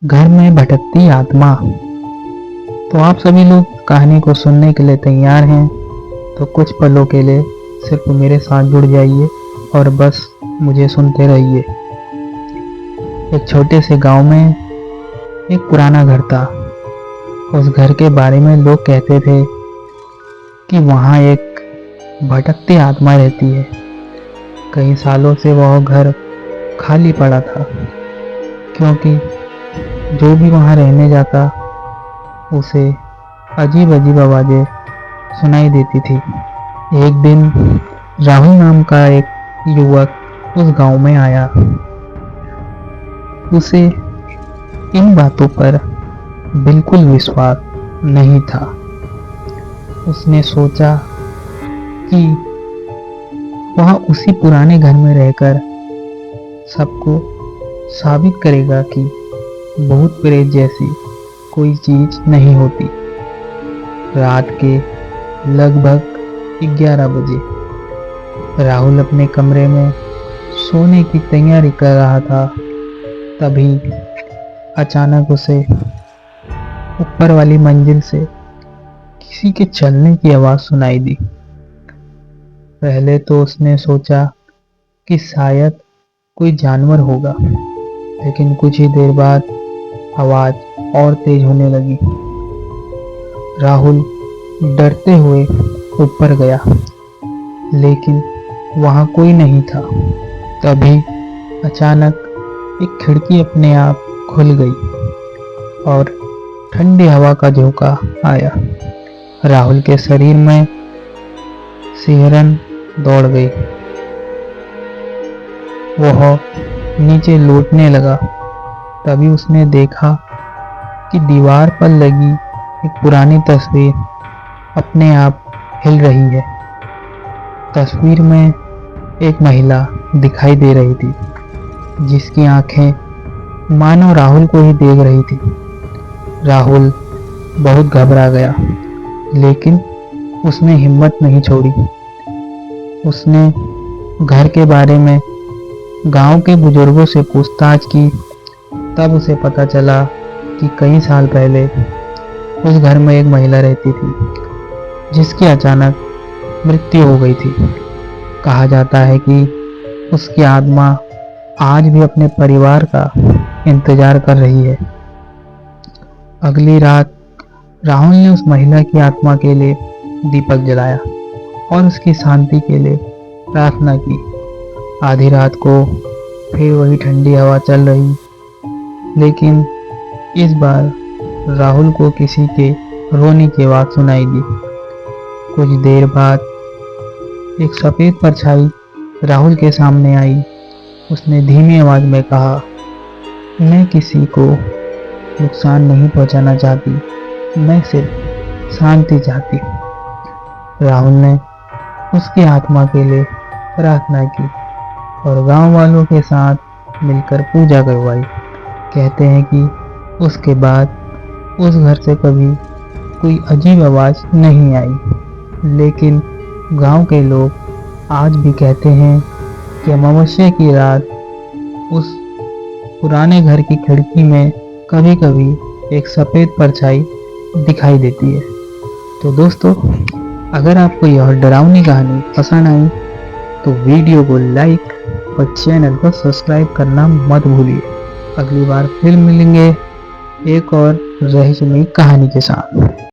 घर में भटकती आत्मा। तो आप सभी लोग कहानी को सुनने के लिए तैयार हैं? तो कुछ पलों के लिए सिर्फ मेरे साथ जुड़ जाइए और बस मुझे सुनते रहिए। एक छोटे से गांव में एक पुराना घर था। उस घर के बारे में लोग कहते थे कि वहाँ एक भटकती आत्मा रहती है। कई सालों से वह घर खाली पड़ा था, क्योंकि जो भी वहाँ रहने जाता उसे अजीब अजीब आवाज़ें सुनाई देती थी। एक दिन राहुल नाम का एक युवक उस गांव में आया। उसे इन बातों पर बिल्कुल विश्वास नहीं था। उसने सोचा कि वह उसी पुराने घर में रहकर सबको साबित करेगा कि भूत प्रेत जैसी कोई चीज नहीं होती। रात के लगभग 11 बजे राहुल अपने कमरे में सोने की तैयारी कर रहा था। तभी अचानक उसे ऊपर वाली मंजिल से किसी के चलने की आवाज सुनाई दी। पहले तो उसने सोचा कि शायद कोई जानवर होगा, लेकिन कुछ ही देर बाद आवाज और तेज होने लगी। राहुल डरते हुए ऊपर गया, लेकिन वहां कोई नहीं था। तभी अचानक एक खिड़की अपने आप खुल गई और ठंडी हवा का झोंका आया। राहुल के शरीर में सिहरन दौड़ गई। वह नीचे लौटने लगा। तभी उसने देखा कि दीवार पर लगी एक पुरानी तस्वीर अपने आप हिल रही है। तस्वीर में एक महिला दिखाई दे रही थी, जिसकी आंखें मानो राहुल को ही देख रही थी। राहुल बहुत घबरा गया, लेकिन उसने हिम्मत नहीं छोड़ी। उसने घर के बारे में गांव के बुजुर्गों से पूछताछ की। तब उसे पता चला कि कई साल पहले उस घर में एक महिला रहती थी, जिसकी अचानक मृत्यु हो गई थी। कहा जाता है कि उसकी आत्मा आज भी अपने परिवार का इंतजार कर रही है। अगली रात राहुल ने उस महिला की आत्मा के लिए दीपक जलाया और उसकी शांति के लिए प्रार्थना की। आधी रात को फिर वही ठंडी हवा चल रही, लेकिन इस बार राहुल को किसी के रोने की आवाज सुनाई दी। कुछ देर बाद एक सफेद परछाई राहुल के सामने आई। उसने धीमी आवाज में कहा, मैं किसी को नुकसान नहीं पहुंचाना चाहती, मैं सिर्फ शांति चाहती। राहुल ने उसकी आत्मा के लिए प्रार्थना की और गांव वालों के साथ मिलकर पूजा करवाई। कहते हैं कि उसके बाद उस घर से कभी कोई अजीब आवाज नहीं आई, लेकिन गांव के लोग आज भी कहते हैं कि अमावस्या की रात उस पुराने घर की खिड़की में कभी कभी एक सफ़ेद परछाई दिखाई देती है। तो दोस्तों, अगर आपको यह डरावनी कहानी पसंद आई तो वीडियो को लाइक और चैनल को सब्सक्राइब करना मत भूलिए। अगली बार फिर मिलेंगे एक और रहस्यमयी कहानी के साथ।